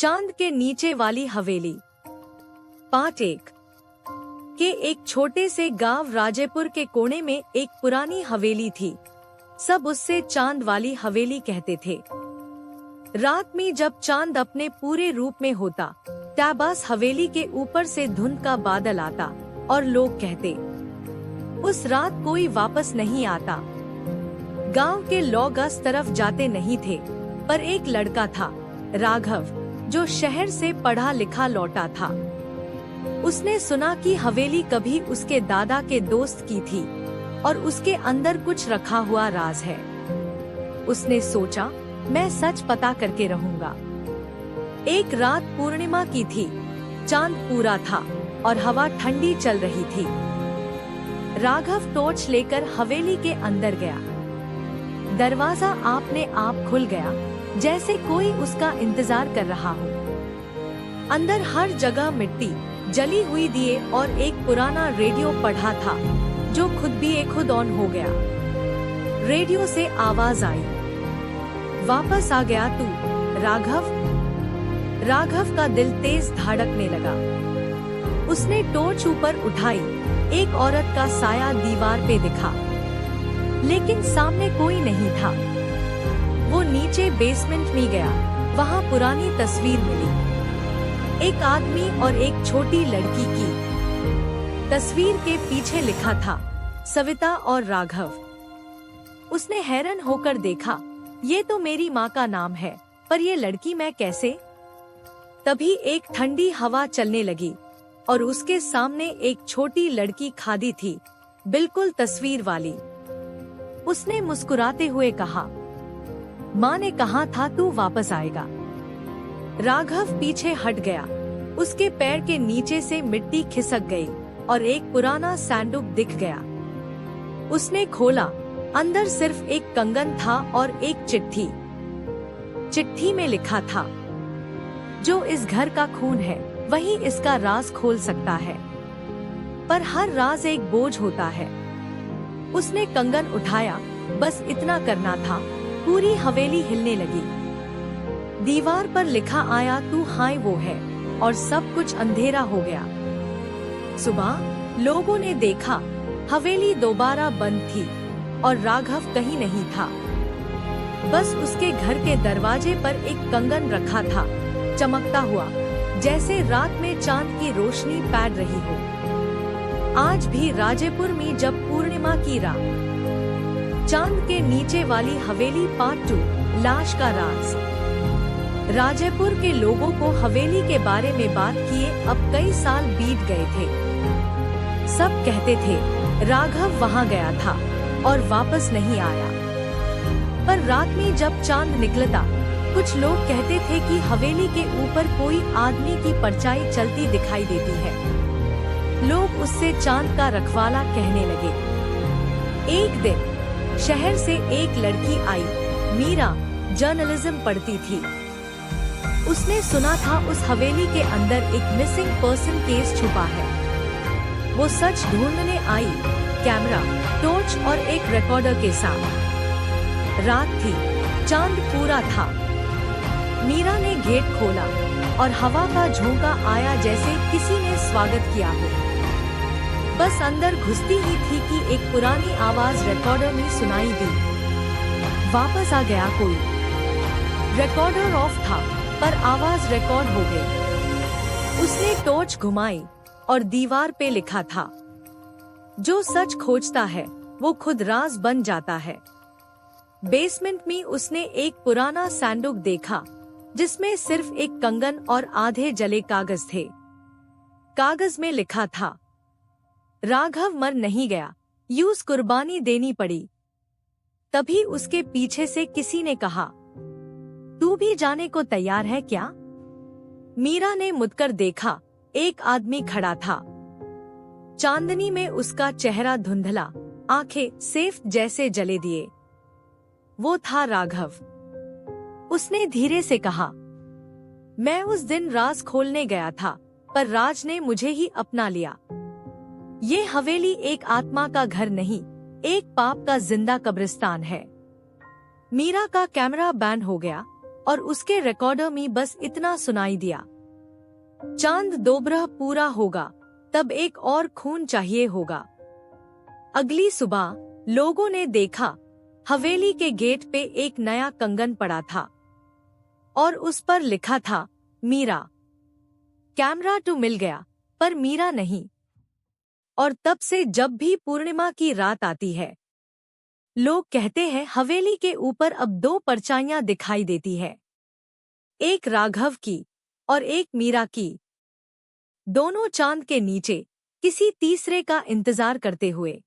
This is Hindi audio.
चांद के नीचे वाली हवेली। पार्ट 1 के एक छोटे से गांव राजेपुर के कोने में एक पुरानी हवेली थी। सब उससे चांद वाली हवेली कहते थे। रात में जब चांद अपने पूरे रूप में होता, तब हवेली के ऊपर से धुंध का बादल आता और लोग कहते, उस रात कोई वापस नहीं आता। गांव के लोग उस तरफ जाते नहीं थे, पर एक लड़का था, राघव, जो शहर से पढ़ा लिखा लौटा था। उसने सुना कि हवेली कभी उसके दादा के दोस्त की थी और उसके अंदर कुछ रखा हुआ राज है। उसने सोचा, मैं सच पता करके रहूंगा। एक रात पूर्णिमा की थी, चांद पूरा था और हवा ठंडी चल रही थी। राघव टॉर्च लेकर हवेली के अंदर गया। दरवाजा आपने आप खुल गया, जैसे कोई उसका इंतजार कर रहा हो। अंदर हर जगह मिट्टी, जली हुई दिए और एक पुराना रेडियो पड़ा था, जो खुद ऑन हो गया। रेडियो से आवाज आई, वापस आ गया तू, राघव। राघव का दिल तेज धड़कने लगा। उसने टॉर्च ऊपर उठाई। एक औरत का साया दीवार पे दिखा, लेकिन सामने कोई नहीं था। वो नीचे बेसमेंट में गया। वहाँ पुरानी तस्वीर मिली, एक आदमी और एक छोटी लड़की की। तस्वीर के पीछे लिखा था, सविता और राघव। उसने हैरान होकर देखा, ये तो मेरी माँ का नाम है, पर ये लड़की मैं कैसे? तभी एक ठंडी हवा चलने लगी और उसके सामने एक छोटी लड़की खड़ी थी, बिल्कुल तस्वीर वाली। उसने मुस्कुराते हुए कहा, माँ ने कहा था तू वापस आएगा। राघव पीछे हट गया। उसके पैर के नीचे से मिट्टी खिसक गई और एक पुराना सैंडुक दिख गया। उसने खोला। अंदर सिर्फ एक कंगन था और एक चिट्ठी। चिट्ठी में लिखा था, जो इस घर का खून है, वही इसका राज खोल सकता है, पर हर राज एक बोझ होता है। उसने कंगन उठाया, बस इतना करना था। पूरी हवेली हिलने लगी। दीवार पर लिखा आया, तू हाय वो है, और सब कुछ अंधेरा हो गया। सुबह लोगों ने देखा, हवेली दोबारा बंद थी और राघव कहीं नहीं था। बस उसके घर के दरवाजे पर एक कंगन रखा था, चमकता हुआ, जैसे रात में चांद की रोशनी पैड़ रही हो। आज भी राजेपुर में जब पूर्णिमा की रात, चांद के नीचे वाली हवेली पार्ट 2, लाश का राज। राजेपुर के लोगों को हवेली के बारे में बात किए अब कई साल बीत गए थे। सब कहते थे, राघव वहां गया था और वापस नहीं आया। पर रात में जब चांद निकलता, कुछ लोग कहते थे कि हवेली के ऊपर कोई आदमी की परछाई चलती दिखाई देती है। लोग उससे चांद का रखवाला कहने लगे। एक दिन शहर से एक लड़की आई, मीरा, जर्नलिज्म पढ़ती थी। उसने सुना था उस हवेली के अंदर एक मिसिंग पर्सन केस छुपा है। वो सच ढूंढने आई, कैमरा, टॉर्च और एक रिकॉर्डर के साथ। रात थी, चांद पूरा था। मीरा ने गेट खोला और हवा का झोंका आया, जैसे किसी ने स्वागत किया हो। बस अंदर घुसती ही थी कि एक पुरानी आवाज रिकॉर्डर में सुनाई दी, वापस आ गया कोई। रिकॉर्डर ऑफ था, पर आवाज रिकॉर्ड हो गई। उसने टॉर्च घुमाई और दीवार पे लिखा था, जो सच खोजता है वो खुद राज बन जाता है। बेसमेंट में उसने एक पुराना सैंडुक देखा, जिसमें सिर्फ एक कंगन और आधे जले कागज थे। कागज में लिखा था, राघव मर नहीं गया, यूं कुर्बानी देनी पड़ी। तभी उसके पीछे से किसी ने कहा, तू भी जाने को तैयार है क्या? मीरा ने मुड़कर देखा, एक आदमी खड़ा था। चांदनी में उसका चेहरा धुंधला, आंखें सेफ जैसे जले दिए। वो था राघव। उसने धीरे से कहा, मैं उस दिन राज खोलने गया था, पर राज ने मुझे ही अपना लिया। ये हवेली एक आत्मा का घर नहीं, एक पाप का जिंदा कब्रिस्तान है। मीरा का कैमरा बैन हो गया। और उसके रिकॉर्डर में बस इतना सुनाई दिया, चांद दोपहर पूरा होगा, तब एक और खून चाहिए होगा। अगली सुबह लोगों ने देखा, हवेली के गेट पे एक नया कंगन पड़ा था और उस पर लिखा था, मीरा। कैमरा तो मिल गया, पर मीरा नहीं। और तब से जब भी पूर्णिमा की रात आती है, लोग कहते हैं हवेली के ऊपर अब दो परछाइयां दिखाई देती है, एक राघव की और एक मीरा की, दोनों चांद के नीचे किसी तीसरे का इंतजार करते हुए।